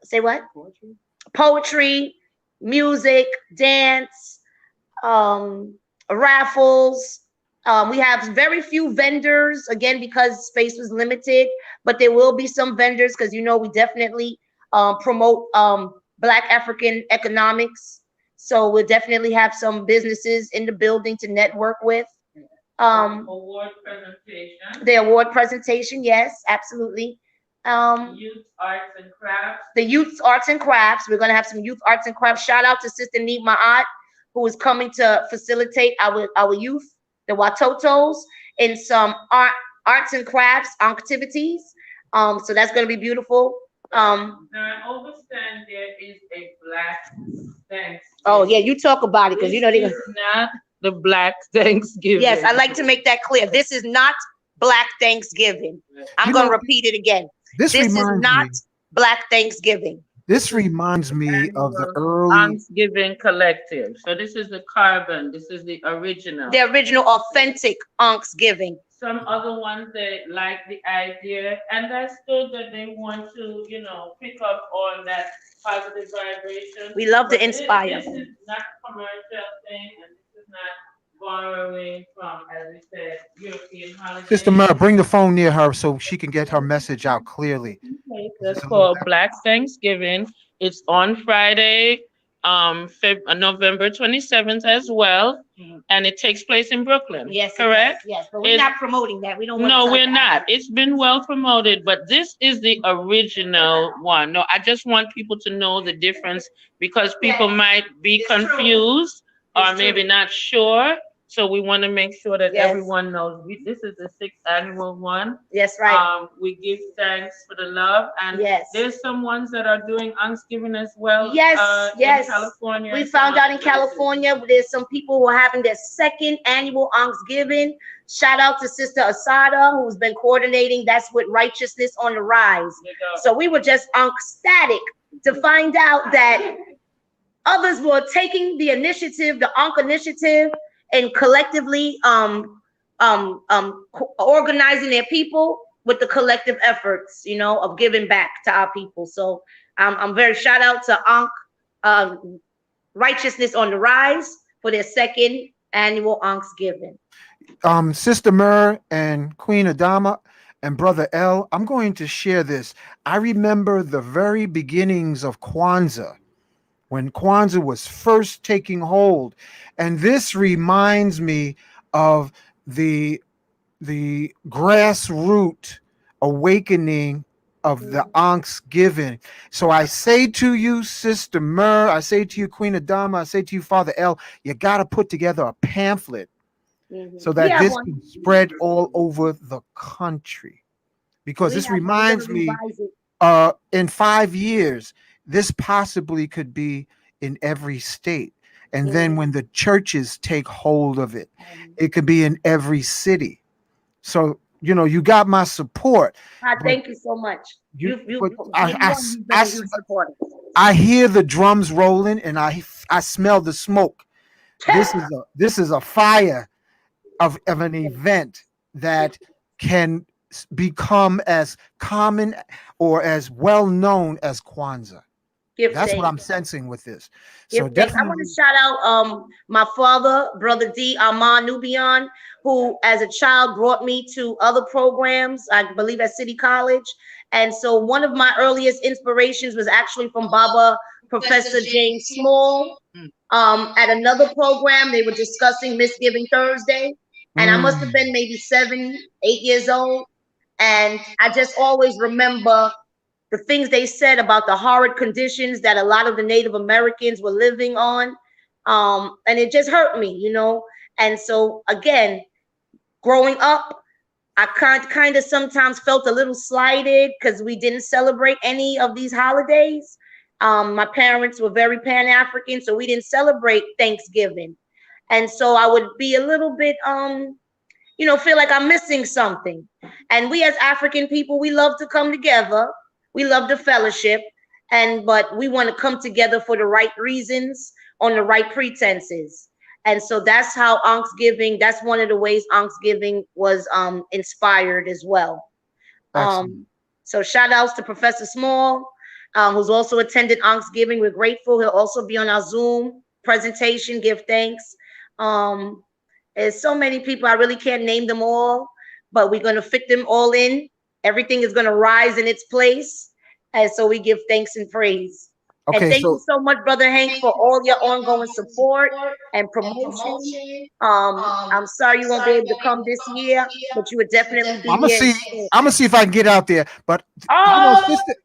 say what? Poetry, music, dance, raffles. We have very few vendors, again, because space was limited, but there will be some vendors because, we definitely promote Black African economics. So we'll definitely have some businesses in the building to network with. Award presentation. The award presentation, yes, absolutely. Youth arts and crafts. The youth arts and crafts. We're gonna have some youth arts and crafts. Shout out to Sister Neat Ma'at, who is coming to facilitate our youth, the Watotos, in some arts and crafts activities. So that's gonna be beautiful. Now I understand there is a Black Thanksgiving. Oh yeah, you talk about it because This they. is not the Black Thanksgiving. Yes, I like to make that clear. This is not Black Thanksgiving. I'm gonna repeat it again. This is not Black Thanksgiving. This reminds me of the Annual early. Ankhsgiving Collective. So this is the carbon. This is the original. The original authentic Ankhsgiving. Some other ones they like the idea, and that's good that they want to, pick up on that positive vibration. We love to But inspire. this is not commercial thing, and this is not borrowing from, as we said, European Sister holidays. Mer, bring the phone near her so she can get her message out clearly. Okay, 'Cause that's it's a little called Black Thanksgiving. It's on Friday, November 27th as well, and it takes place in Brooklyn. Yes, correct? Yes, but we're not promoting that. We don't want No, to we're not. It's been well promoted, but this is the original one. No, I just want people to know the difference because people might be confused or maybe not sure. So we want to make sure that everyone knows this is the sixth annual one. Yes, right. We give thanks for the love, and there's some ones that are doing Thanksgiving as well. Yes, in California. We and found some out in other places. California there's some people who are having their second annual Thanksgiving. Shout out to Sister Asada, who's been coordinating. That's with Righteousness on the Rise. So we were just ecstatic to find out that others were taking the initiative, the Ankh initiative, and collectively organizing their people with the collective efforts, of giving back to our people. So I'm very shout out to Ankh Righteousness on the Rise for their second annual Thanksgiving. Sister Mer and Queen Adama and Brother L, I'm going to share this. I remember the very beginnings of Kwanzaa, when Kwanzaa was first taking hold. And this reminds me of the grassroots awakening of the Thanksgiving. So I say to you, Sister Mer, I say to you, Queen Adama, I say to you, Father L, you got to put together a pamphlet so that this can spread all over the country. Because this reminds me, in 5 years, this possibly could be in every state. And then when the churches take hold of it, it could be in every city. So, you got my support. Thank you so much. I hear the drums rolling and I smell the smoke. This is a fire of an event that can become as common or as well known as Kwanzaa. That's what I'm sensing with this. So definitely, I want to shout out my father, Brother D. Armand Nubian, who as a child brought me to other programs, I believe at City College. And so one of my earliest inspirations was actually from Baba Professor James Small. At another program, they were discussing Misgiving Thursday. And I must have been maybe 7, 8 years old. And I just always remember the things they said about the horrid conditions that a lot of the Native Americans were living on. And it just hurt me, And so again, growing up, I kind of sometimes felt a little slighted because we didn't celebrate any of these holidays. My parents were very Pan-African, so we didn't celebrate Thanksgiving. And so I would be a little bit, feel like I'm missing something. And we as African people, we love to come together. We love the fellowship, but we want to come together for the right reasons, on the right pretenses. And so that's how Thanksgiving, that's one of the ways Thanksgiving was inspired as well. So shout outs to Professor Small, who's also attended Thanksgiving. We're grateful. He'll also be on our Zoom presentation, give thanks. There's so many people, I really can't name them all, but we're going to fit them all in. Everything is going to rise in its place. And so we give thanks and praise. Okay, and thank you so much, Brother Hank, for all your ongoing support and promotion. I'm sorry you won't be able to come this year, but you would definitely be here. I'm gonna see if I can get out there. But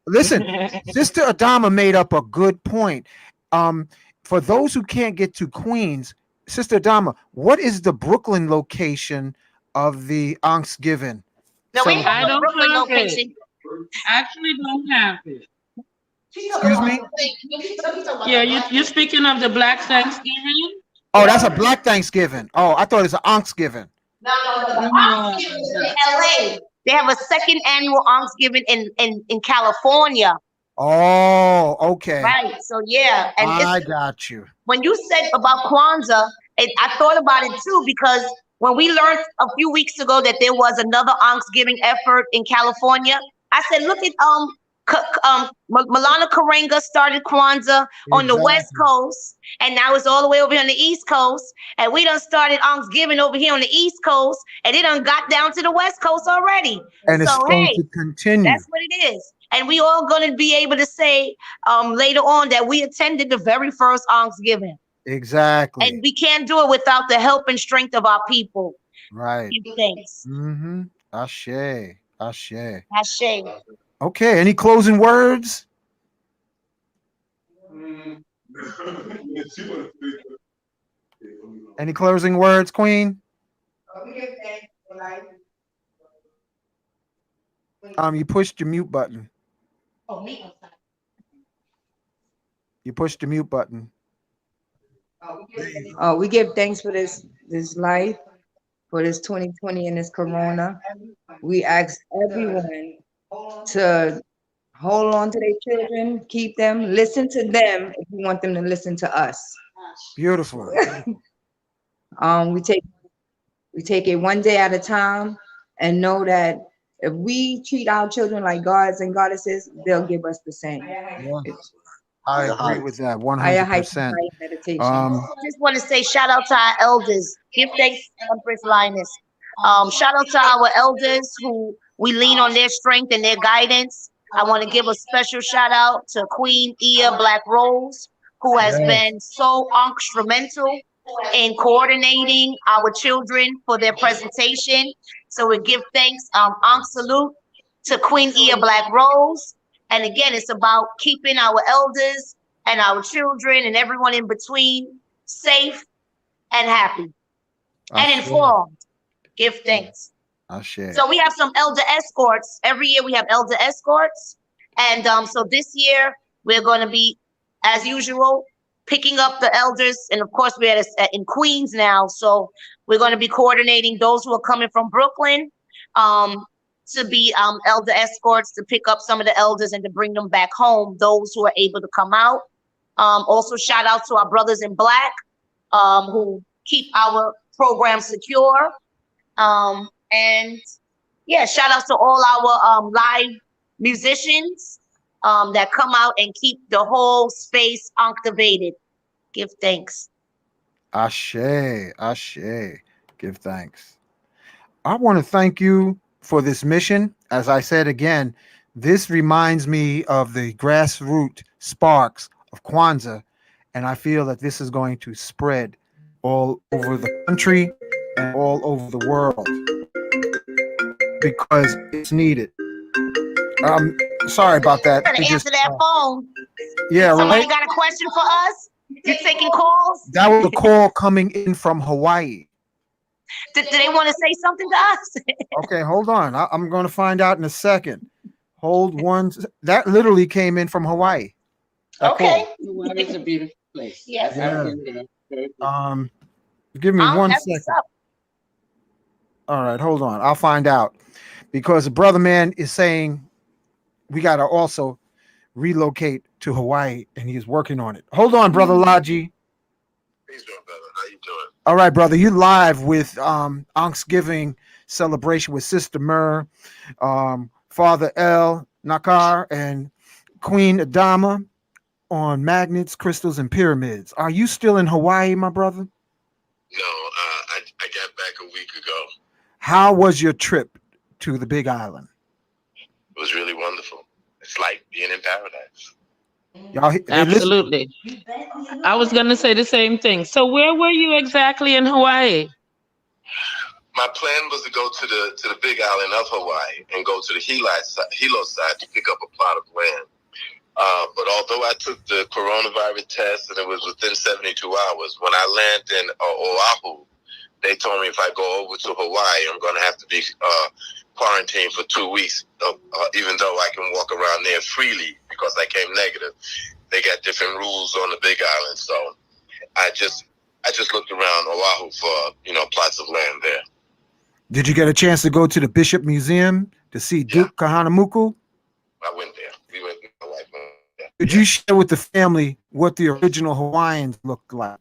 listen, Sister Adama made up a good point. For those who can't get to Queens, Sister Adama, what is the Brooklyn location of the Thanksgiving? No, we have a Brooklyn location. Actually, don't have it. Excuse me? Yeah, you're speaking of the Black Thanksgiving? Oh, that's a Black Thanksgiving. Oh, I thought it was an Thanksgiving. No. Thanksgiving in LA. They have a second annual Thanksgiving in California. Oh, okay. Right. So yeah, and I it's got you. when you said about Kwanzaa, I thought about it too because when we learned a few weeks ago that there was another Ankhsgiving effort in California, I said, look at Malana Karenga started Kwanzaa on the West Exactly. Coast, and now it's all the way over here on the East Coast, and we done started Ankhsgiving over here on the East Coast, and it done got down to the West Coast already. And it's So going hey, to continue. that's what it is. And we all gonna be able to say later on that we attended the very first Ankhsgiving. Exactly. And we can't do it without the help and strength of our people. Right. Give thanks. Mm-hmm. Ashe. Ashe. Ashe. Okay. Any closing words? Any closing words, Queen? You pushed your mute button. You pushed the mute button. We give thanks for this life, for this 2020 and this corona. We ask everyone to hold on to their children, keep them, listen to them if you want them to listen to us. Beautiful. We take it one day at a time and know that if we treat our children like gods and goddesses, they'll give us the same. Yeah. I agree with that Higher heights, 100%. higher meditation. Just want to say shout out to our elders. Give thanks, Empress Linus. Shout out to our elders who we lean on their strength and their guidance. I want to give a special shout out to Queen Ia Black Rose, who has been so instrumental in coordinating our children for their presentation. So we give thanks, Ankh salute to Queen Ia Black Rose. And again, it's about keeping our elders and our children and everyone in between safe and happy and informed. Give thanks. So we have some elder escorts. Every year we have elder escorts. And so this year we're going to be, as usual, picking up the elders. And of course, we're in Queens now. So we're going to be coordinating those who are coming from Brooklyn to be elder escorts to pick up some of the elders and to bring them back home, those who are able to come out. Also, shout out to our brothers in Black who keep our program secure. And yeah, shout out to all our live musicians that come out and keep the whole space activated. Give thanks. Ashe, Ashe. Give thanks. I want to thank you for this mission. As I said again, this reminds me of the grassroots sparks of Kwanzaa, and I feel that this is going to spread all over the country and all over the world because it's needed. Sorry about that. Better answer that phone. Yeah, somebody right? got a question for us? You taking calls? That was a call coming in from Hawaii. Do they want to say something to us? Okay, hold on. I'm going to find out in a second. Hold one. That literally came in from Hawaii. Okay. Hawaii is a beautiful place. Yes. Yeah. Give me 1 second. All right, hold on. I'll find out because the brother man is saying we got to also relocate to Hawaii, and he is working on it. Hold on, brother Laji. Peace, brother. How you doing? All right, brother. You live with Ankhsgiving Celebration with Sister Myrrh, Father L. Nakar, and Queen Adama on Magnets, Crystals, and Pyramids. Are you still in Hawaii, my brother? No, I got back a week ago. How was your trip to the Big Island? It was really wonderful. It's like being in paradise. Y'all, absolutely. I was going to say the same thing. So where were you exactly in Hawaii? My plan was to go to the Big Island of Hawaii and go to the Hilo side to pick up a plot of land. But although I took the coronavirus test and it was within 72 hours, when I landed in Oahu, they told me if I go over to Hawaii, I'm going to have to be quarantined for 2 weeks, even though I can walk around there freely because I came negative. They got different rules on the Big Island, so I just looked around Oahu for plots of land there. Did you get a chance to go to the Bishop Museum to see Duke Kahanamoku? I went there. My wife went Could you share with the family what the original Hawaiians looked like?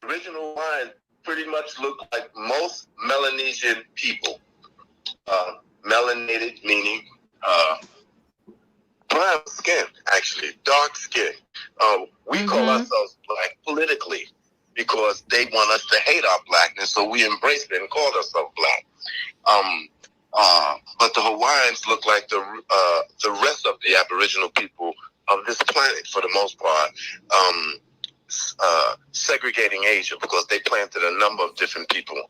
Original Hawaiian pretty much look like most Melanesian people. Melanated meaning brown skin, actually, dark skin. We call ourselves black politically because they want us to hate our blackness, so we embraced it and called ourselves black. But the Hawaiians look like the rest of the Aboriginal people of this planet for the most part, segregating Asia because they planted a number of different people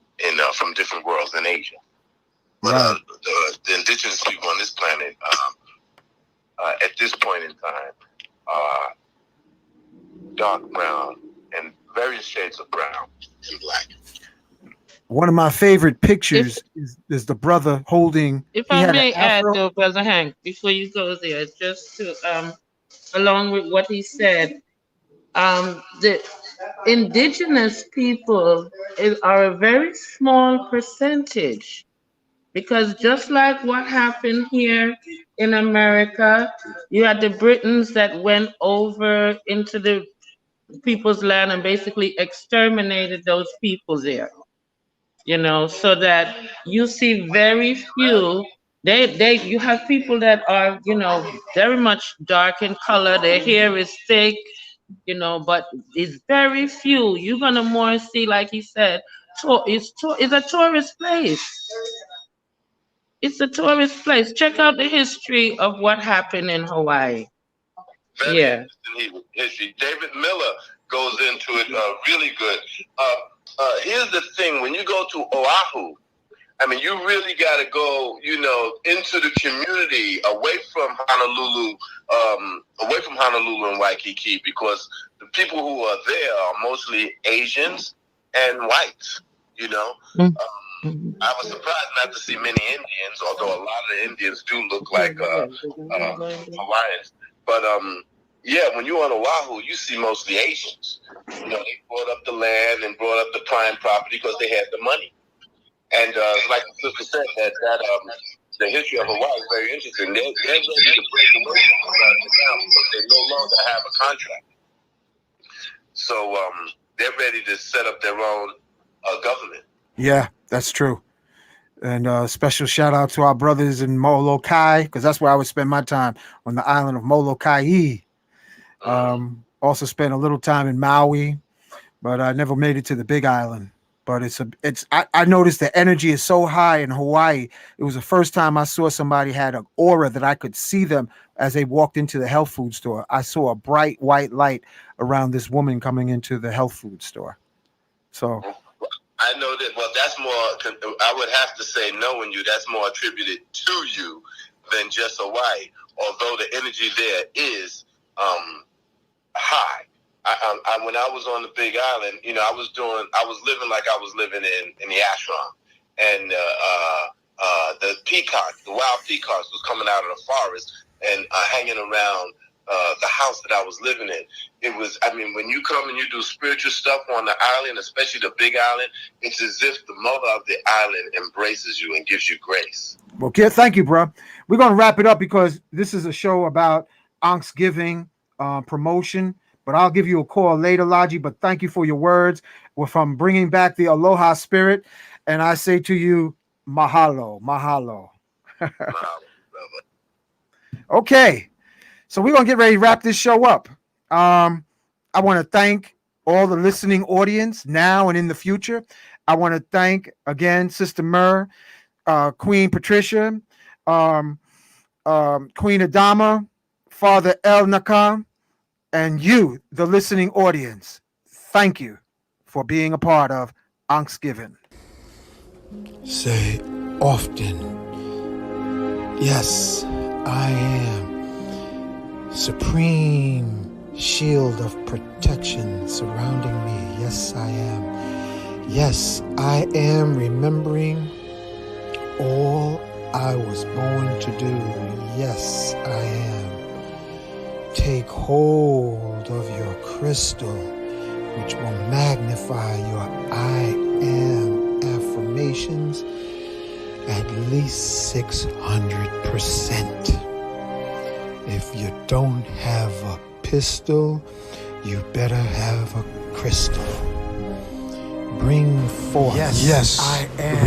from different worlds in Asia. But the indigenous people on this planet, at this point in time, are dark brown and various shades of brown and black. One of my favorite pictures is the brother holding. If I may add, though, Brother Hank, before you go there, just to along with what he said, the indigenous people are a very small percentage, because just like what happened here in America, you had the Britons that went over into the people's land and basically exterminated those people there. You know, so that you see very few. You have people that are, you know, very much dark in color. Their hair is thick, you know, but it's very few. You're gonna more see, like he said, it's a tourist place. It's a tourist place. Check out the history of what happened in Hawaii. Very interesting history. David Miller goes into it really good. Here's the thing: when you go to Oahu, I mean, you really got to go, you know, into the community, away from Honolulu and Waikiki, because the people who are there are mostly Asians and whites. You know, I was surprised not to see many Indians, although a lot of the Indians do look like Hawaiians. But yeah, when you're on Oahu, you see mostly Asians. You know, they brought up the land and brought up the prime property because they had the money. And like the sister said, that the history of Hawaii is very interesting. They're ready to break away from the town because they no longer have a contract. So they're ready to set up their own government. Yeah, that's true. And special shout out to our brothers in Molokai, because that's where I would spend my time, on the island of Molokai. Also spent a little time in Maui, but I never made it to the Big Island. But I noticed the energy is so high in Hawaii. It was the first time I saw somebody had an aura that I could see them as they walked into the health food store. I saw a bright white light around this woman coming into the health food store. So I know that. Well, that's more. I would have to say, knowing you, that's more attributed to you than just Hawaii. Although the energy there is high. When I was on the Big Island, you know, I was living like I was living in the ashram, and the peacocks, the wild peacocks, was coming out of the forest and hanging around the house that I was living in. It was, I mean, when you come and you do spiritual stuff on the island, especially the Big Island, it's as if the mother of the island embraces you and gives you grace. Well, kid, thank you, bro. We're going to wrap it up because this is a show about Ankhsgiving promotion. But I'll give you a call later, Logi. But thank you for your words. We're from bringing back the aloha spirit. And I say to you, mahalo, mahalo. Okay. So we're going to get ready to wrap this show up. I want to thank all the listening audience now and in the future. I want to thank, again, Sister Myrrh, Queen Patricia, Queen Adama, Father El Nakam, and you, the listening audience. Thank you for being a part of Ankhsgiving. Say often, yes, I am. Supreme shield of protection surrounding me. Yes, I am. Yes, I am remembering all I was born to do. Yes, I am. Take hold of your crystal, which will magnify your I am affirmations at least 600%. If you don't have a pistol, you better have a crystal. Bring forth. Yes, I am.